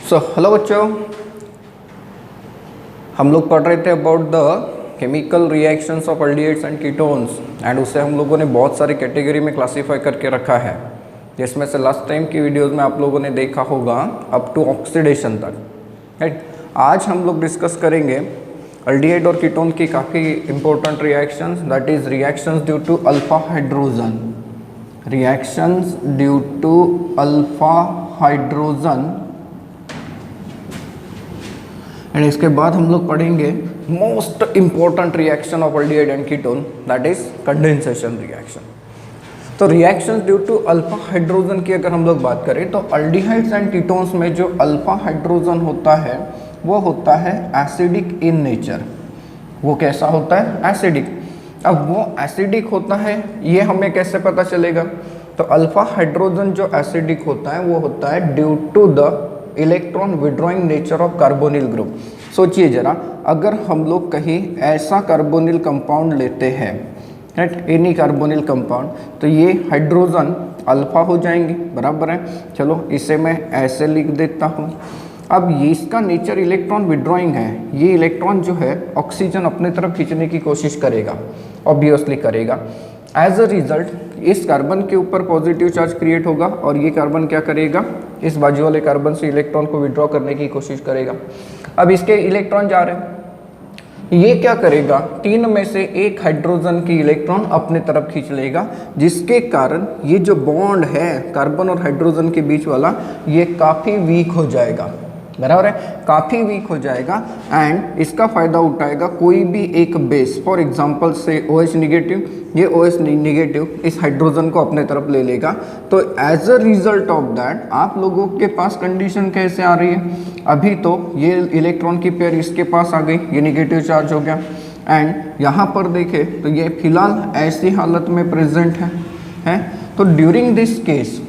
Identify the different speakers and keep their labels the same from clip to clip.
Speaker 1: Hello बच्चों, हम लोग पढ़ रहे थे about the chemical reactions of aldehydes and ketones and उसे हम लोगों ने बहुत सारी कैटेगरी में क्लासीफाई करके रखा है, जिसमें से लास्ट टाइम की वीडियोस में आप लोगों ने देखा होगा अप टू ऑक्सीडेशन तक। राइट, आज हम लोग डिस्कस करेंगे अल्डिहाइड और कीटोन की काफ़ी important reactions, that is reactions due to alpha hydrogen, reactions due to alpha hydrogen. And इसके बाद हम लोग पढ़ेंगे most important reaction of aldehyde and ketone, that is condensation reaction. तो reaction due to alpha hydrogen की अगर हम लोग बात करें तो अल्डिहाइड्स एंड कीटोन्स में जो अल्फा हाइड्रोजन होता है वो होता है एसिडिक इन नेचर। वो कैसा होता है? एसिडिक। अब वो एसिडिक होता है ये हमें कैसे पता चलेगा? तो अल्फा हाइड्रोजन जो एसिडिक होता है वो होता है due to the electron withdrawing nature of carbonyl group. सोचिए जरा, अगर हम लोग कहीं ऐसा कार्बोनिल कंपाउंड लेते हैं, राइट, एनी कार्बोनिल कंपाउंड, तो ये हाइड्रोजन अल्फा हो जाएंगे, बराबर है। चलो इसे मैं ऐसे लिख देता हूँ। अब ये इसका नेचर इलेक्ट्रॉन विड्रॉइंग है, ये इलेक्ट्रॉन जो है ऑक्सीजन अपने तरफ खींचने की कोशिश करेगा, ऑब्वियसली करेगा। एज अ रिजल्ट इस कार्बन के ऊपर पॉजिटिव चार्ज क्रिएट होगा और ये कार्बन क्या करेगा? इस बाजू वाले कार्बन से इलेक्ट्रॉन को विड्रॉ करने की कोशिश करेगा। अब इसके इलेक्ट्रॉन जा रहे हैं, ये क्या करेगा? तीन में से एक हाइड्रोजन की इलेक्ट्रॉन अपने तरफ खींच लेगा, जिसके कारण ये जो बॉन्ड है कार्बन और हाइड्रोजन के बीच वाला, ये काफ़ी वीक हो जाएगा, बराबर है, काफ़ी वीक हो जाएगा। एंड इसका फ़ायदा उठाएगा कोई भी एक बेस, फॉर एग्जांपल से OH निगेटिव, ये OH निगेटिव इस हाइड्रोजन को अपने तरफ ले लेगा। तो as a result of that आप लोगों के पास कंडीशन कैसे आ रही है? अभी तो ये इलेक्ट्रॉन की पेयर इसके पास आ गई, ये निगेटिव चार्ज हो गया। एंड यहाँ पर देखें तो ये फिलहाल ऐसी हालत में प्रेजेंट है। तो ड्यूरिंग दिस केस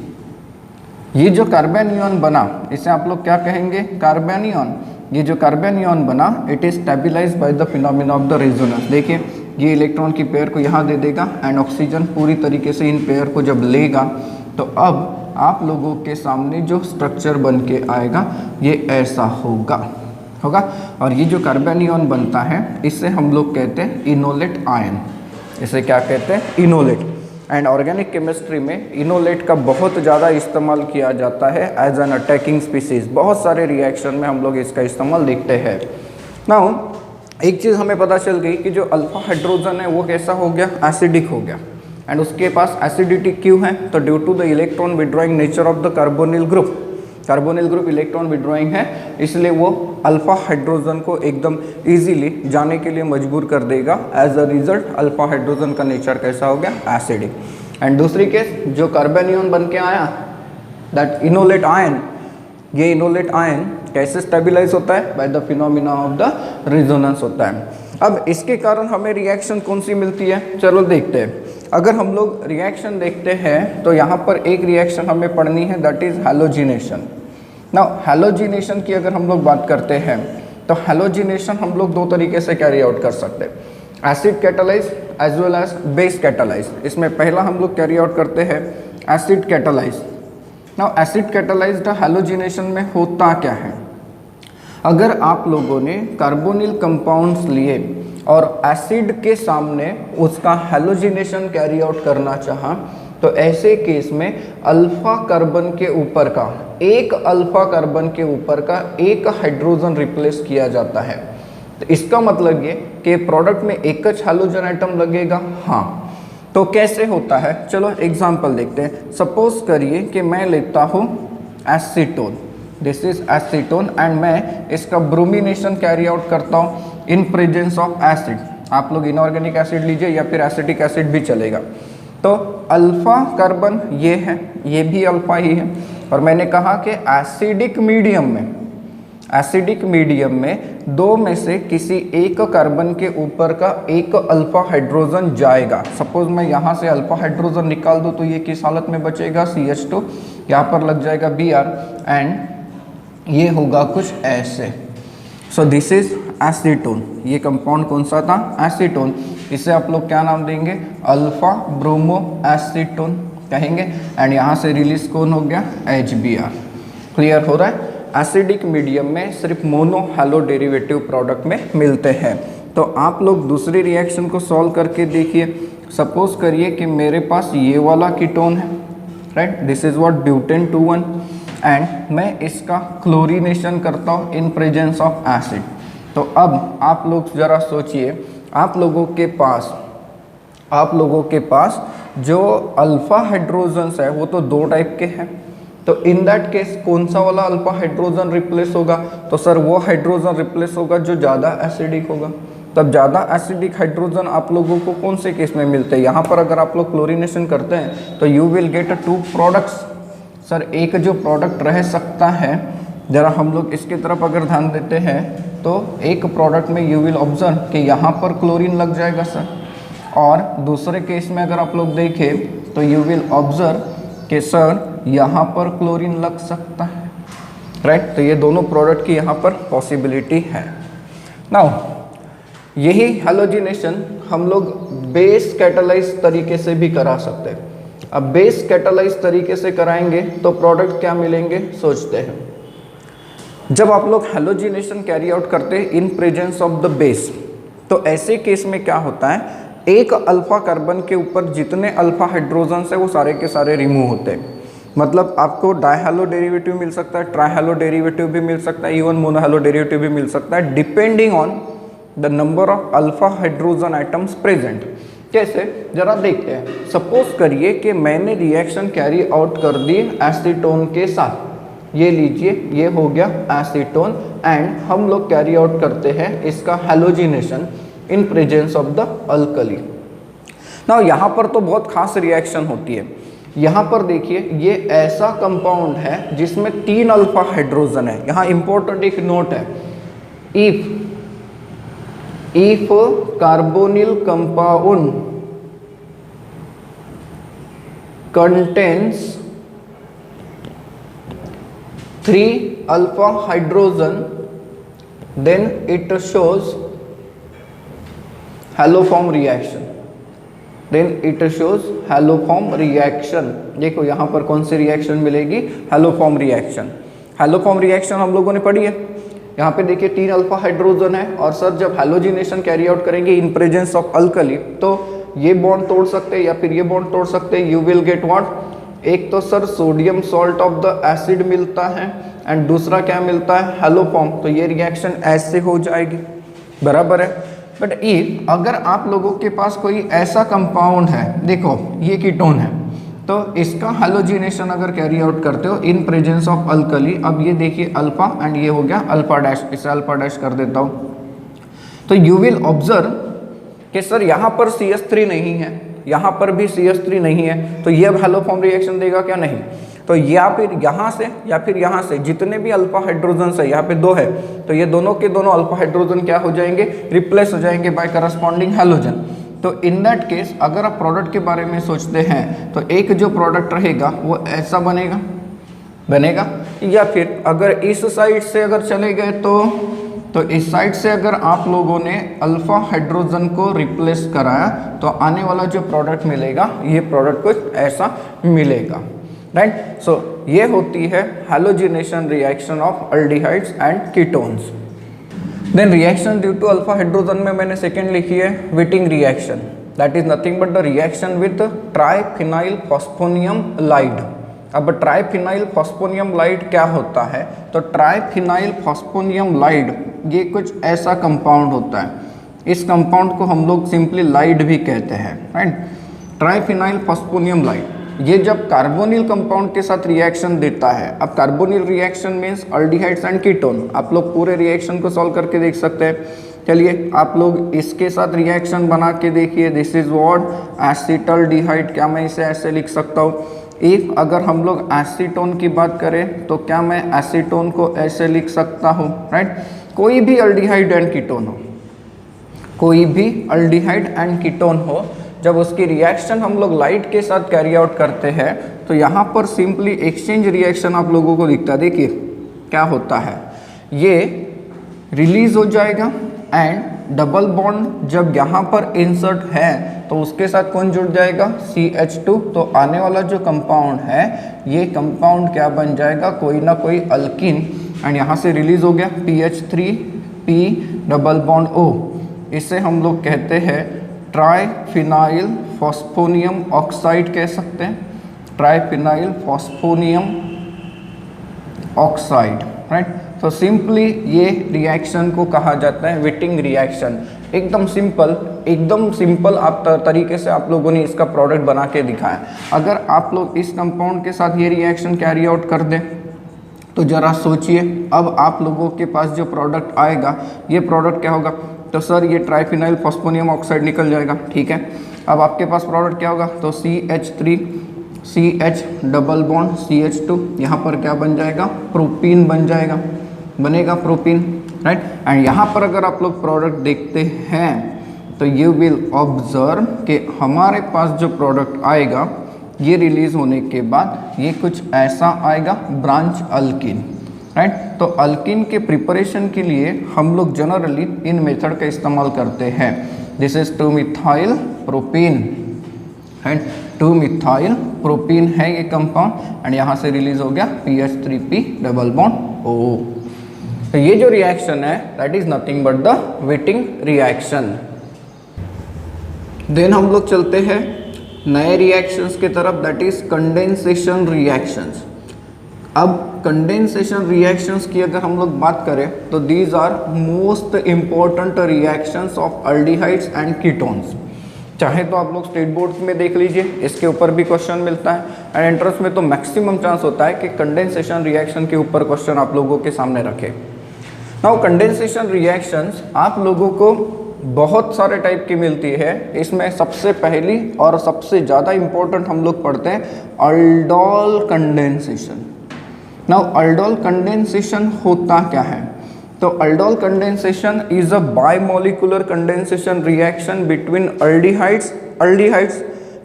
Speaker 1: ये जो कार्बेनियन बना, इसे आप लोग क्या कहेंगे? कार्बेनियन। ये जो कार्बेनियन बना, it is stabilized by the phenomena of the resonance. देखिए ये इलेक्ट्रॉन की पेयर को यहाँ दे देगा एंड ऑक्सीजन पूरी तरीके से इन पेयर को जब लेगा तो अब आप लोगों के सामने जो स्ट्रक्चर बन के आएगा ये ऐसा होगा। और ये जो बनता है इसे हम लोग कहते हैं इनोलेट आयन। इसे क्या कहते हैं? इनोलेट। एंड ऑर्गेनिक केमिस्ट्री में इनोलेट का बहुत ज़्यादा इस्तेमाल किया जाता है एज एन अटैकिंग स्पीसीज। बहुत सारे रिएक्शन में हम लोग इसका इस्तेमाल देखते हैं। नाउ एक चीज़ हमें पता चल गई कि जो अल्फा हाइड्रोजन है वो कैसा हो गया? एसिडिक हो गया। एंड उसके पास एसिडिटी क्यों है? तो due to the electron withdrawing nature of the carbonyl group. Carbonyl group electron withdrawing है, इसलिए वो अल्फा हाइड्रोजन को एकदम इजीली जाने के लिए मजबूर कर देगा। As a result alpha hydrogen का नेचर कैसा हो गया? एसिडिक। एंड दूसरी केस जो कार्बेनियन बन के आया, दैट इनोलेट आयन, ये इनोलेट आयन कैसे स्टेबलाइज होता है? By the phenomena of the resonance होता है। अब इसके कारण हमें रिएक्शन कौन सी मिलती है? चलो देखते हैं। अगर हम लोग रिएक्शन देखते हैं तो यहाँ पर एक रिएक्शन हमें पढ़नी है, that is halogenation. Now halogenation की अगर हम लोग बात करते हैं तो हैलोजिनेशन हम लोग दो तरीके से कैरी आउट कर सकते हैं, acid catalyse as well as base catalyse. इसमें पहला हम लोग कैरी आउट करते हैं acid catalyse. Now acid catalysed halogenation में होता क्या है? अगर आप लोगों ने कार्बोनिल कंपाउंड्स लिए और एसिड के सामने उसका हैलोजिनेशन कैरी आउट करना चाहा, तो ऐसे केस में अल्फा कार्बन के ऊपर का एक अल्फा कार्बन के ऊपर का एक हाइड्रोजन रिप्लेस किया जाता है। तो इसका मतलब ये कि प्रोडक्ट में एक हैलोजन एटम लगेगा। हाँ, तो कैसे होता है? चलो एग्जांपल देखते हैं। सपोज करिए कि मैं लेता हूँ acetone, this is acetone, and मैं इसका ब्रोमिनेशन कैरी आउट करता हूँ इन प्रेजेंस ऑफ एसिड। आप लोग इनऑर्गेनिक एसिड लीजिए या फिर एसिटिक एसिड भी चलेगा। तो अल्फा कार्बन ये है, ये भी अल्फा ही है, और मैंने कहा कि एसिडिक मीडियम में दो में से किसी एक कार्बन के ऊपर का एक अल्फा हाइड्रोजन जाएगा। सपोज मैं यहाँ से अल्फा हाइड्रोजन निकाल दूँ तो ये किस हालत में बचेगा? CH2, यहाँ पर लग जाएगा Br एंड ये होगा कुछ ऐसे। So this is acetone. ये कंपाउंड कौन सा था? एसीटोन। इसे आप लोग क्या नाम देंगे? अल्फा ब्रोमो एसीटोन कहेंगे। एंड यहाँ से रिलीज कौन हो गया? HBr। क्लियर हो रहा है? एसिडिक मीडियम में सिर्फ मोनो हैलो डेरिवेटिव प्रोडक्ट में मिलते हैं। तो आप लोग दूसरी रिएक्शन को सॉल्व करके देखिए। सपोज करिए कि मेरे पास ये वाला कीटोन है, right, this is what butane 2,1, and मैं इसका क्लोरीनेशन करता हूँ इन प्रेजेंस ऑफ एसिड। तो अब आप लोग ज़रा सोचिए, आप लोगों के पास जो अल्फा हाइड्रोजन्स है वो तो दो टाइप के हैं। तो इन दैट केस कौन सा वाला अल्फा हाइड्रोजन रिप्लेस होगा? तो सर वो हाइड्रोजन रिप्लेस होगा जो ज़्यादा एसिडिक होगा। तब ज़्यादा एसिडिक हाइड्रोजन आप लोगों को कौन से केस में मिलते हैं? यहाँ पर अगर आप लोग क्लोरीनेशन करते हैं तो you will get 2 products. Sir एक जो प्रोडक्ट रह सकता है, ज़रा हम लोग इसकी तरफ अगर ध्यान देते हैं तो एक प्रोडक्ट में यू विल ऑब्जर्व कि यहाँ पर क्लोरीन लग जाएगा सर, और दूसरे केस में अगर आप लोग देखें तो यू विल ऑब्जर्व कि सर यहाँ पर क्लोरीन लग सकता है, राइट। तो ये दोनों प्रोडक्ट की यहाँ पर पॉसिबिलिटी है। नाउ यही हैलोजिनेशन हम लोग बेस कैटालाइज तरीके से भी करा सकते हैं। अब बेस कैटालाइज तरीके से कराएंगे तो प्रोडक्ट क्या मिलेंगे सोचते हैं। जब आप लोग हैलोजिनेशन कैरी आउट करते हैं in presence of the base, तो ऐसे केस में क्या होता है, एक अल्फा कार्बन के ऊपर जितने अल्फा हाइड्रोजन्स है वो सारे के सारे रिमूव होते हैं। मतलब आपको डायहैलो डेरिवेटिव मिल सकता है, ट्राइहैलो डेरिवेटिव भी मिल सकता है, इवन मोनोहैलो डेरिवेटिव भी मिल सकता है, depending on the number of alpha hydrogen items present. कैसे, जरा देखते हैं। सपोज करिए कि मैंने रिएक्शन कैरी आउट कर दी एसीटोन के साथ, ये लीजिए ये हो गया एसीटोन, एंड हम लोग कैरी आउट करते हैं इसका halogenation in presence of the alkali. Now यहाँ पर तो बहुत खास रिएक्शन होती है। यहाँ पर देखिए ये ऐसा कंपाउंड है जिसमें 3 अल्फा हाइड्रोजन है। यहाँ इंपॉर्टेंट एक नोट है, if carbonyl compound contains 3 alpha hydrogen, then it shows haloform reaction, देखो यहाँ पर कौन सी रिएक्शन मिलेगी, हैलोफॉर्म रिएक्शन। हैलोफॉर्म रिएक्शन हम लोगों ने पढ़ी है। यहाँ पे देखिए 3 अल्फा हाइड्रोजन है, और सर जब हैलोजिनेशन कैरी आउट करेंगे इन प्रेजेंस ऑफ अल्कली तो ये बॉन्ड तोड़ सकते हैं या फिर ये बॉन्ड तोड़ सकते हैं। यू विल गेट व्हाट, एक तो sir sodium salt of the acid मिलता है, एंड दूसरा क्या मिलता है, हैलोफॉर्म। तो ये रिएक्शन ऐसे हो जाएगी, बराबर है। बट इफ अगर आप लोगों के पास कोई ऐसा कंपाउंड है, देखो ये कीटोन है, तो इसका हैलोजिनेशन अगर कैरी आउट करते हो इन प्रेजेंस ऑफ अल्कली, अब ये देखिए अल्फा एंड ये हो गया अल्फा डैश, इसे अल्फा डैश कर देता हूँ, तो यू विल ऑब्जर्व कि सर यहाँ पर CH3 नहीं है, यहाँ पर भी CH3 नहीं है, तो ये अब हैलोफॉर्म रिएक्शन देगा क्या, नहीं। तो या फिर यहाँ से या फिर यहाँ से जितने भी अल्फा हाइड्रोजन है, यहाँ पे 2 है, तो ये दोनों के दोनों अल्फा हाइड्रोजन क्या हो जाएंगे, रिप्लेस हो जाएंगे बाय करस्पॉन्डिंग हैलोजन। तो इन दैट केस अगर आप प्रोडक्ट के बारे में सोचते हैं तो एक जो प्रोडक्ट रहेगा वो ऐसा बनेगा, या फिर अगर इस साइड से अगर चले गए तो इस साइड से अगर आप लोगों ने अल्फा हाइड्रोजन को रिप्लेस कराया तो आने वाला जो प्रोडक्ट मिलेगा ये प्रोडक्ट कुछ ऐसा मिलेगा, राइट। सो ये होती है halogenation reaction of aldehydes and ketones. Then reaction due to alpha hydrogen में मैंने सेकेंड लिखी है Wittig reaction, that is nothing but the reaction with triphenyl phosphonium ylide. अब ट्राइफिनाइल फॉस्फोनियम लाइड क्या होता है, तो ट्राइफिनाइल फॉस्फोनियम लाइड ये कुछ ऐसा कंपाउंड होता है, इस कंपाउंड को हम लोग सिंपली लाइड भी कहते हैं, राइट। ट्राइफिनाइल फॉस्फोनियम लाइड ये जब कार्बोनिल कंपाउंड के साथ रिएक्शन देता है, अब carbonyl reaction means aldehydes and ketone, आप लोग पूरे रिएक्शन को सॉल्व करके देख सकते हैं। चलिए आप लोग इसके साथ रिएक्शन बना के देखिए, दिस इज व्हाट एसिटल्डिहाइड, क्या मैं इसे ऐसे लिख सकता हूँ। इफ अगर हम लोग एसीटोन की बात करें तो क्या मैं एसीटोन को ऐसे लिख सकता हूँ, राइट। कोई भी अल्डिहाइड एंड कीटोन हो, कोई भी अल्डिहाइड एंड कीटोन हो, जब उसकी रिएक्शन हम लोग लाइट के साथ कैरी आउट करते हैं तो यहाँ पर सिंपली एक्सचेंज रिएक्शन आप लोगों को दिखता है। देखिए क्या होता है, ये रिलीज हो जाएगा एंड डबल बॉन्ड जब यहाँ पर इंसर्ट है तो उसके साथ कौन जुड़ जाएगा, CH2। तो आने वाला जो कंपाउंड है ये कंपाउंड क्या बन जाएगा, कोई ना कोई अल्किन एंड यहाँ से रिलीज हो गया PH3P डबल बॉन्ड O। इसे हम लोग कहते हैं ट्राइफिनाइल फॉस्फोनियम ऑक्साइड कह सकते हैं, ट्राइफिनाइल फॉस्फोनियम ऑक्साइड, राइट। तो सिंपली ये रिएक्शन को कहा जाता है विटिंग रिएक्शन। एकदम सिंपल आप तरीके से आप लोगों ने इसका प्रोडक्ट बना के दिखाया। अगर आप लोग इस कंपाउंड के साथ ये रिएक्शन कैरी आउट कर दें तो जरा सोचिए, अब आप लोगों के पास जो प्रोडक्ट आएगा ये प्रोडक्ट क्या होगा? तो सर ये ट्राइफिनाइल फॉस्फोनियम ऑक्साइड निकल जाएगा, ठीक है। अब आपके पास प्रोडक्ट क्या होगा? तो CH3 CH double bond CH2, यहाँ पर क्या बन जाएगा? प्रोपीन बन जाएगा, बनेगा प्रोपीन, राइट। एंड यहाँ पर अगर आप लोग प्रोडक्ट देखते हैं तो यू विल ऑब्जर्व कि हमारे पास जो प्रोडक्ट आएगा ये रिलीज होने के बाद ये कुछ ऐसा आएगा, ब्रांच अल्किन, राइट। तो अल्किन के प्रिपरेशन के लिए हम लोग जनरली इन मेथड का इस्तेमाल करते हैं। This is two methyl propene and two methyl propene है ये कंपाउंड एंड यहाँ से रिलीज हो गया PH3P डबल बॉन्ड O। तो ये जो रिएक्शन है that is nothing but the Wittig reaction. Then हम लोग चलते हैं नए रिएक्शंस की तरफ, दैट इज कंडेंसेशन रिएक्शंस। अब कंडेंसेशन रिएक्शंस की अगर हम लोग बात करें तो these are most important reactions of aldehydes and ketones. चाहे तो आप लोग स्टेट बोर्ड में देख लीजिए, इसके ऊपर भी क्वेश्चन मिलता है एंड एंट्रेंस में तो मैक्सिमम चांस होता है कि कंडेंसेशन रिएक्शन के ऊपर क्वेश्चन आप लोगों के सामने रखे। नाउ कंडेंसेशन रिएक्शंस आप लोगों को बहुत सारे टाइप की मिलती है। इसमें सबसे पहली और सबसे ज़्यादा इम्पोर्टेंट हम लोग पढ़ते हैं aldol condensation. Now aldol condensation होता क्या है? तो aldol condensation is a bimolecular condensation reaction between aldehydes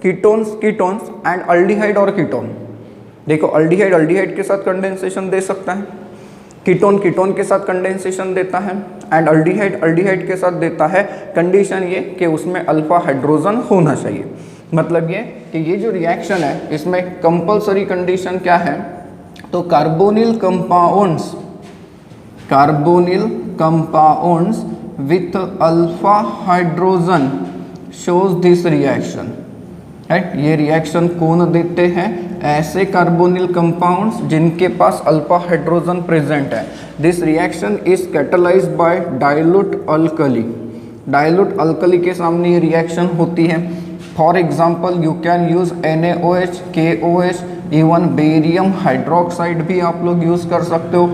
Speaker 1: ketones and aldehyde और कीटोन। देखो अल्डिहाइड के साथ कंडेंसेशन दे सकता है, कीटोन के साथ कंडेंसेशन देता है एंड अल्डिहाइड के साथ देता है। कंडीशन ये कि उसमें अल्फा हाइड्रोजन होना चाहिए। मतलब ये कि ये जो रिएक्शन है इसमें कंपलसरी कंडीशन क्या है? तो carbonyl compounds with alpha hydrogen shows this reaction, right. ये रिएक्शन कौन देते हैं? ऐसे कार्बोनिल कंपाउंड्स जिनके पास अल्फा हाइड्रोजन प्रेजेंट है। This reaction is catalysed by dilute alkali के सामने ये रिएक्शन होती है। For example you can use NaOH, KOH, even barium hydroxide भी आप लोग यूज कर सकते हो,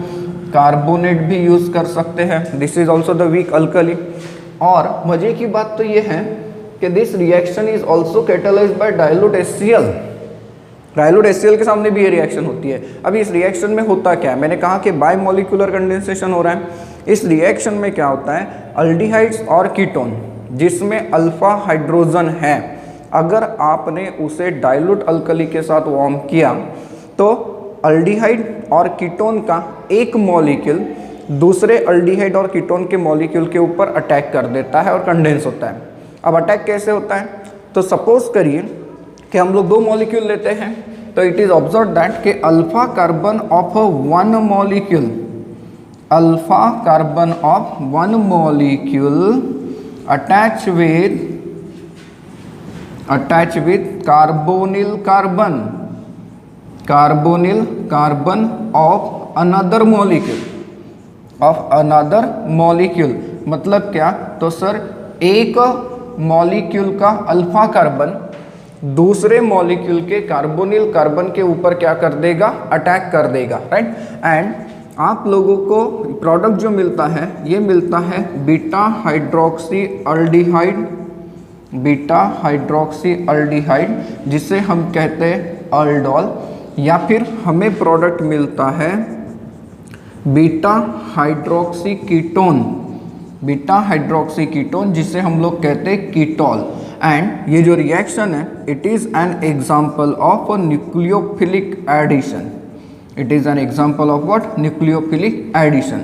Speaker 1: कार्बोनेट भी यूज कर सकते हैं। This is also the weak alkali. और मजे की बात तो ये है कि this reaction is also catalysed by dilute HCl के सामने भी ये रिएक्शन होती है। अभी इस रिएक्शन में होता क्या है? मैंने कहा कि बायमोलिकुलर कंडेंसेशन हो रहा है। इस रिएक्शन में क्या होता है? अल्डिहाइड्स और कीटोन जिसमें अल्फा हाइड्रोजन है, अगर आपने उसे डाइल्यूट अल्कली के साथ वार्म किया तो अल्डिहाइड और कीटोन का एक मॉलिक्यूल दूसरे अल्डिहाइड और कीटोन के मॉलिक्यूल के ऊपर अटैक कर देता है और कंडेंस होता है। अब अटैक कैसे होता है? तो सपोज करिए कि हम लोग दो मॉलिक्यूल लेते हैं, तो इट इज ऑब्जर्व दैट कि alpha carbon of one molecule attach with carbonyl carbon of another molecule. मतलब क्या? तो सर एक मॉलिक्यूल का अल्फा कार्बन दूसरे मॉलिक्यूल के कार्बोनिल कार्बन के ऊपर क्या कर देगा? अटैक कर देगा, राइट। एंड आप लोगों को प्रोडक्ट जो मिलता है ये मिलता है बीटा हाइड्रोक्सी अल्डिहाइड जिसे हम कहते हैं अल्डोल, या फिर हमें प्रोडक्ट मिलता है बीटा हाइड्रोक्सी कीटोन जिसे हम लोग कहते हैं कीटोल। एंड ये जो रिएक्शन है it is an example of nucleophilic addition. Nucleophilic addition.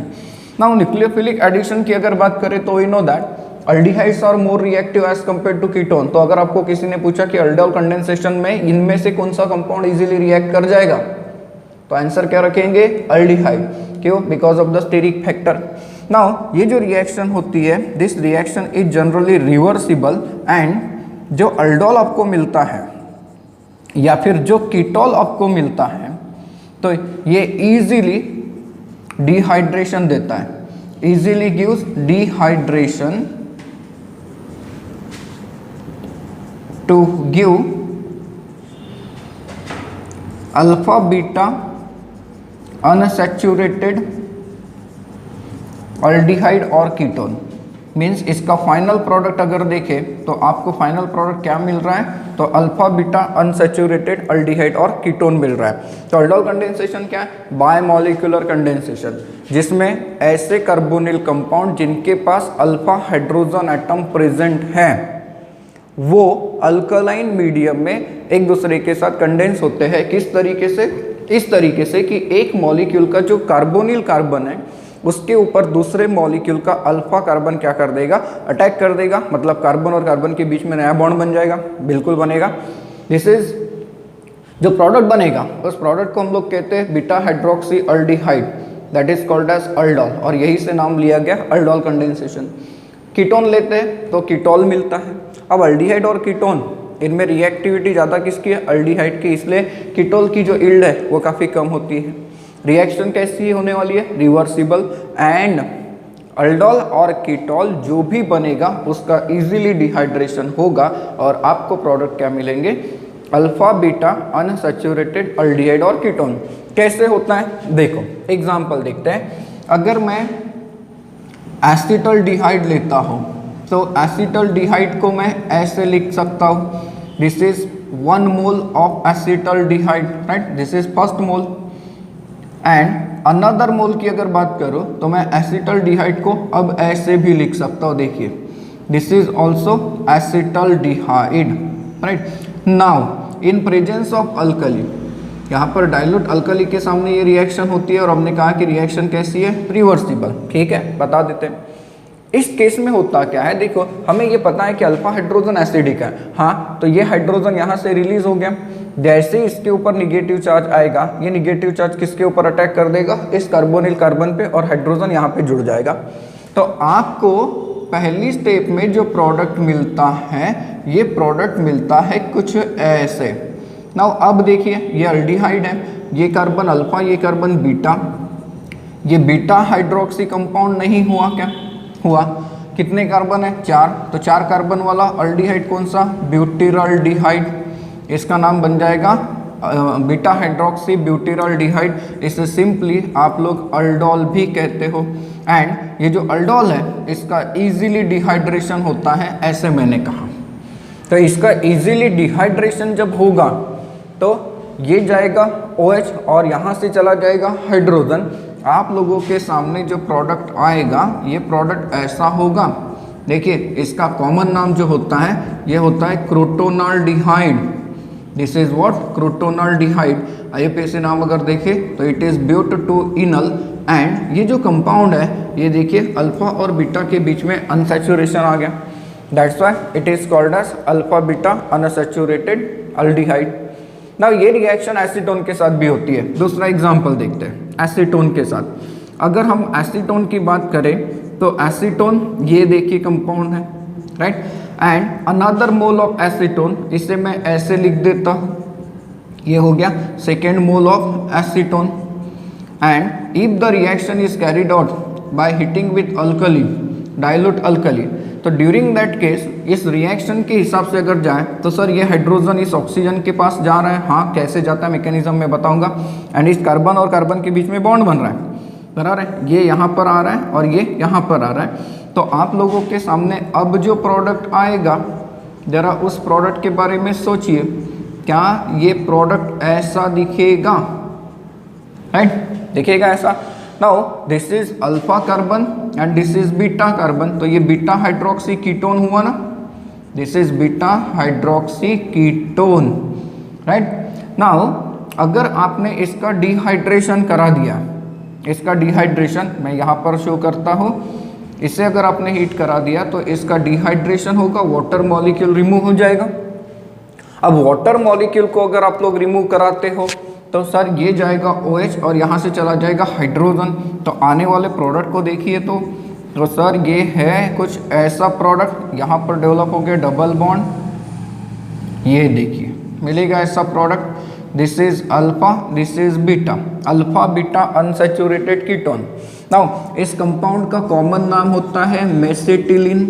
Speaker 1: Now nucleophilic addition की अगर बात करें तो we know that aldehydes are more reactive as compare to ketone. तो अगर आपको किसी ने पूछा कि अल्डोल कंडेंसेशन में इनमें से कौन सा कंपाउंड इजीली रिएक्ट कर जाएगा, तो आंसर क्या रखेंगे? अल्डिहाइड। क्यों? Because of the steric factor. Now ये जो रिएक्शन होती है, this reaction is generally reversible and जो अल्डोल आपको मिलता है या फिर जो कीटोल आपको मिलता है तो ये इजीली डिहाइड्रेशन देता है, easily gives dehydration to give alpha beta unsaturated aldehyde और कीटोन। मीन्स इसका फाइनल प्रोडक्ट अगर देखें तो आपको फाइनल प्रोडक्ट क्या मिल रहा है? तो अल्फा बीटा अनसैचुरेटेड अल्डिहाइड और कीटोन मिल रहा है। तो अल्डोल कंडेंसेशन क्या है? बायमॉलिक्यूलर कंडेंसेशन, जिसमें ऐसे कार्बोनिल कंपाउंड जिनके पास अल्फा हाइड्रोजन एटम प्रेजेंट है वो अल्कलाइन मीडियम में एक दूसरे के साथ कंडेंस होते हैं। किस तरीके से? इस तरीके से कि एक मॉलिक्यूल का जो कार्बोनिल कार्बन है उसके ऊपर दूसरे मॉलिक्यूल का अल्फा कार्बन क्या कर देगा? अटैक कर देगा। मतलब कार्बन और कार्बन के बीच में नया बॉन्ड बन जाएगा, बिल्कुल बनेगा। दिस इज जो प्रोडक्ट बनेगा उस प्रोडक्ट को हम लोग कहते हैं beta hydroxy aldehyde, that is called as aldol, और यही से नाम लिया गया अल्डोल कंडेंसेशन। कीटोन लेते हैं तो कीटोल मिलता है। अब अल्डिहाइड और कीटोन इनमें रिएक्टिविटी ज़्यादा किसकी है? अल्डिहाइड की, इसलिए कीटोल की जो यील्ड है वो काफ़ी कम होती है। रिएक्शन कैसी होने वाली है? रिवर्सिबल, एंड अल्डोल और कीटोल जो भी बनेगा उसका इजीली डिहाइड्रेशन होगा और आपको प्रोडक्ट क्या मिलेंगे? अल्फा बीटा अनसैचुरेटेड अल्डिहाइड और कीटोन। कैसे होता है देखो, एग्जांपल देखते हैं। अगर मैं एसिटल्डिहाइड लेता हूँ तो एसिटल्डिहाइड को मैं ऐसे लिख सकता हूँ, this is 1 mole of acetaldehyde, right, this is first mole. And another mole की अगर बात करो तो मैं एसिटल्डिहाइड को अब ऐसे भी लिख सकता हूँ, देखिए this is also acetaldehyde, right. Now in presence of alkali, यहाँ पर डाइल्यूट अल्कली के सामने ये रिएक्शन होती है और हमने कहा कि रिएक्शन कैसी है? रिवर्सिबल, ठीक है, बता देते हैं। इस केस में होता क्या है, देखो हमें ये पता है कि अल्फा हाइड्रोजन एसिडिक है, हाँ, तो ये हाइड्रोजन यहाँ से रिलीज हो गया। जैसे ही इसके ऊपर निगेटिव चार्ज आएगा, ये निगेटिव चार्ज किसके ऊपर अटैक कर देगा? इस कार्बोनिल कार्बन पे, और हाइड्रोजन यहाँ पे जुड़ जाएगा। तो आपको पहली स्टेप में जो प्रोडक्ट मिलता है, ये प्रोडक्ट मिलता है कुछ ऐसे। नाउ अब देखिए ये अल्डिहाइड है, ये कार्बन अल्फा, ये कार्बन बीटा, ये बीटा हाइड्रोक्सी कंपाउंड नहीं हुआ क्या? हुआ। कितने कार्बन है? 4, तो 4 कार्बन वाला अल्डिहाइड कौन सा? ब्यूटिरल्डिहाइड। इसका नाम बन जाएगा बीटा हाइड्रोक्सी ब्यूटिरल्डिहाइड। इसे सिंपली आप लोग अल्डोल भी कहते हो। एंड ये जो अल्डोल है इसका इजीली डिहाइड्रेशन होता है, ऐसे मैंने कहा। तो इसका इजीली डिहाइड्रेशन जब होगा तो ये जाएगा OH और यहाँ से चला जाएगा हाइड्रोजन। आप लोगों के सामने जो प्रोडक्ट आएगा ये प्रोडक्ट ऐसा होगा। देखिए इसका कॉमन नाम जो होता है ये होता है crotonaldehyde. This is what? Crotonaldehyde. IUPAC नाम अगर देखें तो इट इज ब्यूट-टू-इनल। एंड ये जो कंपाउंड है ये देखिए अल्फा और बीटा के बीच में अनसैचुरेशन आ गया, that's why it is called as alpha beta unsaturated aldehyde. ना ये रिएक्शन एसीटोन के साथ भी होती है। दूसरा एग्जांपल देखते हैं एसीटोन के साथ। अगर हम एसीटोन की बात करें तो एसीटोन ये देखिए कंपाउंड है, right, and another mole of acetone, इसे मैं ऐसे लिख देता हूँ, ये हो गया second mole of acetone. And if the reaction is carried out by heating with alkali, dilute alkali, तो ड्यूरिंग दैट केस इस रिएक्शन के हिसाब से अगर जाए तो सर ये हाइड्रोजन इस ऑक्सीजन के पास जा रहा है, हाँ, कैसे जाता है मैकेनिज्म में बताऊंगा। एंड इस कार्बन और कार्बन के बीच में बॉन्ड बन रहा है, बराबर है, ये यहाँ पर आ रहा है और ये यहाँ पर आ रहा है। तो आप लोगों के सामने अब जो प्रोडक्ट आएगा, जरा उस प्रोडक्ट के बारे में सोचिए, क्या ये प्रोडक्ट ऐसा दिखेगा? राइट, दिखेगा ऐसा। Now this is alpha carbon and this is beta carbon, तो ये बीटा हाइड्रोक्सी कीटोन हुआ ना, this is beta hydroxy ketone, right. Now अगर आपने इसका डिहाइड्रेशन करा दिया, इसका डिहाइड्रेशन मैं यहाँ पर शो करता हूँ, इसे अगर आपने हीट करा दिया तो इसका डिहाइड्रेशन होगा, वाटर मॉलिक्यूल रिमूव हो जाएगा। अब वाटर मॉलिक्यूल को अगर आप लोग रिमूव कराते हो तो सर ये जाएगा OH और यहाँ से चला जाएगा हाइड्रोजन। तो आने वाले प्रोडक्ट को देखिए तो सर ये है कुछ ऐसा प्रोडक्ट, यहाँ पर डेवलप हो गया डबल बॉन्ड, ये देखिए मिलेगा ऐसा product. This is alpha, this is beta, alpha beta unsaturated ketone. Now इस कंपाउंड का कॉमन नाम होता है mesitylene,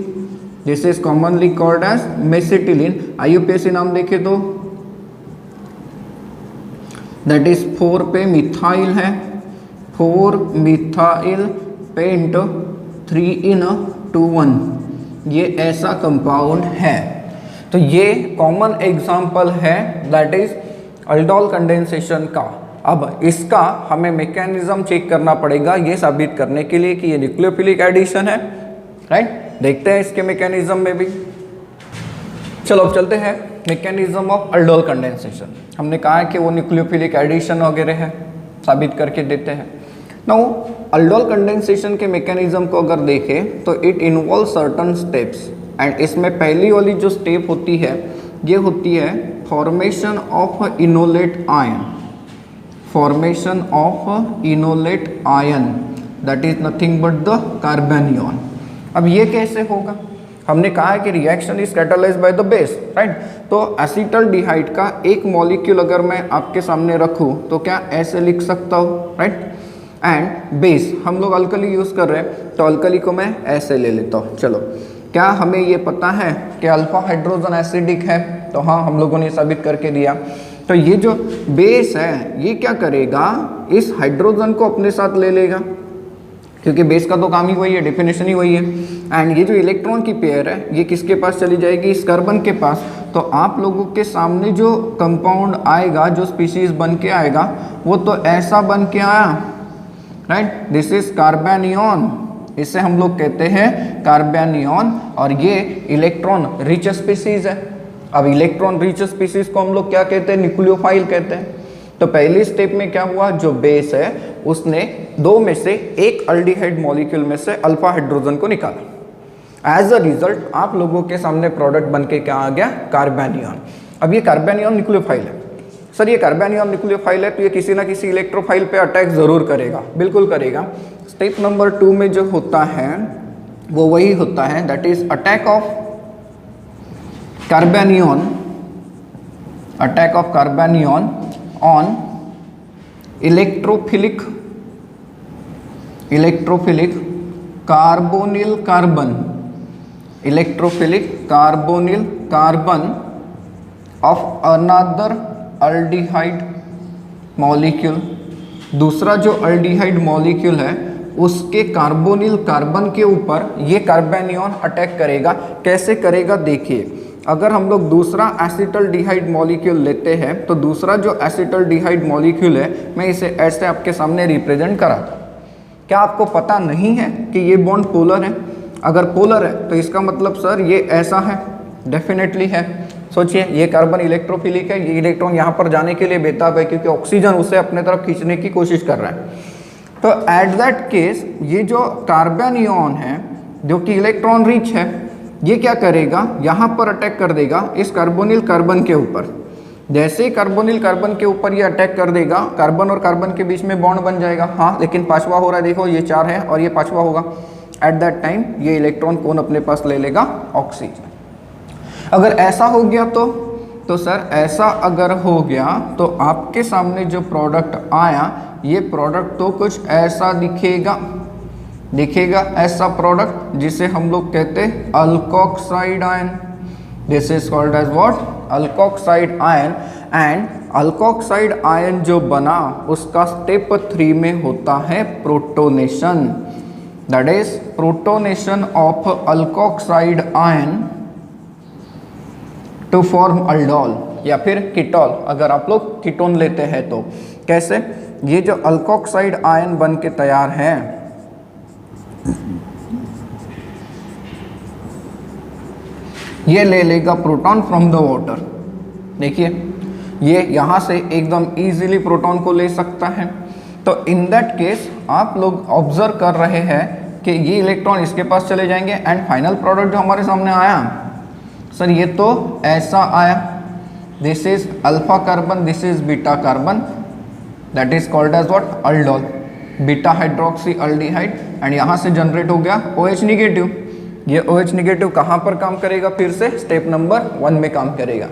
Speaker 1: this is commonly called as mesitylene. IUPAC नाम देखे तो दैट इज 4 पे मिथाइल है, 4 मिथाइल पेंट 3 in 2 ये ऐसा कंपाउंड है। तो ये कॉमन एग्जाम्पल है दैट इज अल्डोल कंडेंसेशन का। अब इसका हमें मैकेनिज्म चेक करना पड़ेगा ये साबित करने के लिए कि ये न्यूक्लियोफिलिक एडिशन है, राइट। देखते हैं इसके मैकेनिज्म में भी। चलो अब चलते हैं मैकेनिज्म ऑफ अल्डोल कंडेंसेशन। हमने कहा है कि वो न्यूक्लियोफिलिक एडिशन वगैरह है, साबित करके देते हैं। नाउ अल्डोल कंडेंसेशन के मैकेनिज्म को अगर देखें तो it involve certain steps, and इसमें पहली वाली जो स्टेप होती है ये होती है formation of enolate ion, formation of enolate ion that is nothing but the carbanion. अब ये कैसे होगा? हमने कहा है कि reaction is catalysed by the base, right. तो एसिटल्डिहाइड का एक मॉलिक्यूल अगर मैं आपके सामने रखूं तो क्या ऐसे लिख सकता हूं, राइट। एंड बेस हम लोग अल्कली यूज कर रहे हैं तो अल्कली को मैं ऐसे ले लेता हूं। चलो क्या हमें ये पता है कि अल्फा हाइड्रोजन एसिडिक है? तो हाँ, हम लोगों ने साबित करके दिया। तो ये जो बेस है ये क्या करेगा, इस हाइड्रोजन को अपने साथ ले लेगा, क्योंकि बेस का तो काम ही वही है, डेफिनेशन ही वही है। एंड ये जो इलेक्ट्रॉन की पेयर है ये किसके पास चली जाएगी, इस कार्बन के पास। तो आप लोगों के सामने जो कंपाउंड आएगा, जो स्पीशीज बन के आएगा वो तो ऐसा बन के आया, राइट। दिस इज कार्बेनियन, इसे हम लोग कहते हैं कार्बेनियन, और ये इलेक्ट्रॉन रिच स्पीशीज है। अब इलेक्ट्रॉन रिच स्पीशीज को हम लोग क्या कहते हैं, न्यूक्लियोफाइल कहते हैं। तो पहली स्टेप में क्या हुआ, जो बेस है उसने दो में से एक अल्डिहाइड मॉलिक्यूल में से अल्फा हाइड्रोजन को निकाला। एज अ रिजल्ट आप लोगों के सामने प्रोडक्ट बन के क्या आ गया, कार्बेनियन। अब ये कार्बेनियन न्यूक्लियोफाइल है। सर ये कार्बेनियन न्यूक्लियोफाइल है तो ये किसी ना किसी इलेक्ट्रोफाइल पे अटैक जरूर करेगा, बिल्कुल करेगा। स्टेप नंबर 2 में जो होता है वो वही होता है, that is attack of carbanion, attack of carbanion on electrophilic carbonyl carbon, electrophilic carbonyl carbon of another aldehyde molecule. दूसरा जो अल्डिहाइड मॉलिक्यूल है उसके कार्बोनिल कार्बन के ऊपर ये कार्बेनियन अटैक करेगा। कैसे करेगा देखिए, अगर हम लोग दूसरा एसिटल्डिहाइड मॉलिक्यूल लेते हैं तो दूसरा जो एसिटल्डिहाइड मॉलिक्यूल है मैं इसे ऐसे आपके सामने रिप्रेजेंट कराता हूँ। क्या आपको पता नहीं है कि ये बॉन्ड पोलर है? अगर पोलर है तो इसका मतलब सर ये ऐसा है, डेफिनेटली है। सोचिए ये कार्बन इलेक्ट्रोफिलिक है, ये इलेक्ट्रॉन यहाँ पर जाने के लिए बेताब है क्योंकि ऑक्सीजन उसे अपने तरफ खींचने की कोशिश कर रहा है। तो एट दैट केस ये जो कार्बेनियन है जो कि इलेक्ट्रॉन रिच है ये क्या करेगा, यहाँ पर अटैक कर देगा इस कार्बोनिल कार्बन के ऊपर। जैसे ही कार्बोनिल कार्बन के ऊपर ये अटैक कर देगा, कार्बन और कार्बन के बीच में बॉन्ड बन जाएगा। हाँ, लेकिन पांचवा हो रहा है, देखो ये 4 है और ये पांचवा होगा। एट दैट टाइम ये इलेक्ट्रॉन कौन अपने पास ले लेगा, ऑक्सीजन। अगर ऐसा हो गया तो सर ऐसा अगर हो गया तो आपके सामने जो प्रोडक्ट आया ये प्रोडक्ट तो कुछ ऐसा दिखेगा ऐसा प्रोडक्ट जिसे हम लोग कहते हैं alkoxide ion. This is called as what, alkoxide ion. And alkoxide ion जो बना उसका स्टेप 3 में होता है protonation, that is protonation of alkoxide ion to form aldol या फिर कीटोल। अगर आप लोग कीटोन लेते हैं तो कैसे, ये जो अल्कोक्साइड आयन बन के तैयार है ये ले लेगा प्रोटॉन फ्रॉम द वाटर। देखिए ये यहाँ से एकदम इजीली प्रोटॉन को ले सकता है। तो इन दैट केस आप लोग ऑब्जर्व कर रहे हैं कि ये इलेक्ट्रॉन इसके पास चले जाएंगे एंड फाइनल प्रोडक्ट जो हमारे सामने आया सर ये तो ऐसा आया। This is alpha carbon, this is beta carbon, that is called as what, aldol, beta hydroxy aldehyde, and यहाँ से जनरेट हो गया OH निगेटिव। ये OH निगेटिव कहाँ पर काम करेगा, फिर से स्टेप नंबर 1 में काम करेगा।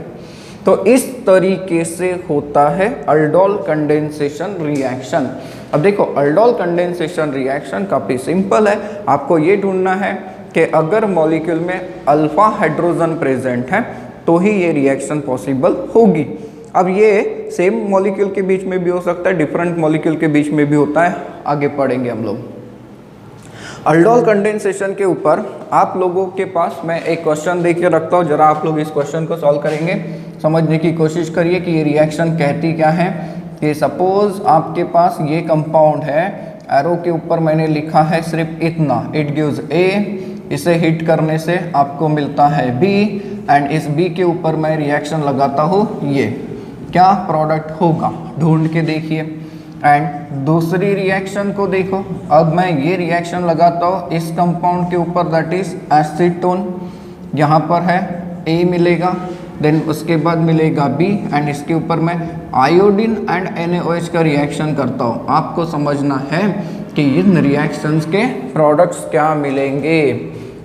Speaker 1: तो इस तरीके से होता है अल्डोल कंडेंसेशन रिएक्शन। अब देखो अल्डोल कंडेंसेशन रिएक्शन काफ़ी सिंपल है, आपको ये ढूंढना है कि अगर मॉलिक्यूल में अल्फा हाइड्रोजन प्रेजेंट है तो ही ये रिएक्शन पॉसिबल होगी। अब ये सेम मॉलिक्यूल के बीच में भी हो सकता है, डिफरेंट मॉलिक्यूल के बीच में भी होता है, आगे पढ़ेंगे हम लोग। अल्डोल कंडेंसेशन के ऊपर आप लोगों के पास मैं एक क्वेश्चन दे के रखता हूँ, जरा आप लोग इस क्वेश्चन को सॉल्व करेंगे, समझने की कोशिश करिए कि ये रिएक्शन कहती क्या है। कि सपोज आपके पास ये कंपाउंड है, एरो के ऊपर मैंने लिखा है सिर्फ इतना, इट गिव्स A, इसे हिट करने से आपको मिलता है B, एंड इस B के ऊपर मैं रिएक्शन लगाता हूँ, ये क्या प्रोडक्ट होगा ढूंढ के देखिए। एंड दूसरी रिएक्शन को देखो, अब मैं ये रिएक्शन लगाता हूँ इस कंपाउंड के ऊपर, दैट इज एसीटोन, यहाँ पर है A मिलेगा, देन उसके बाद मिलेगा B, एंड इसके ऊपर मैं आयोडीन एंड NaOH का रिएक्शन करता हूँ। आपको समझना है कि इन रिएक्शंस के प्रोडक्ट्स क्या मिलेंगे।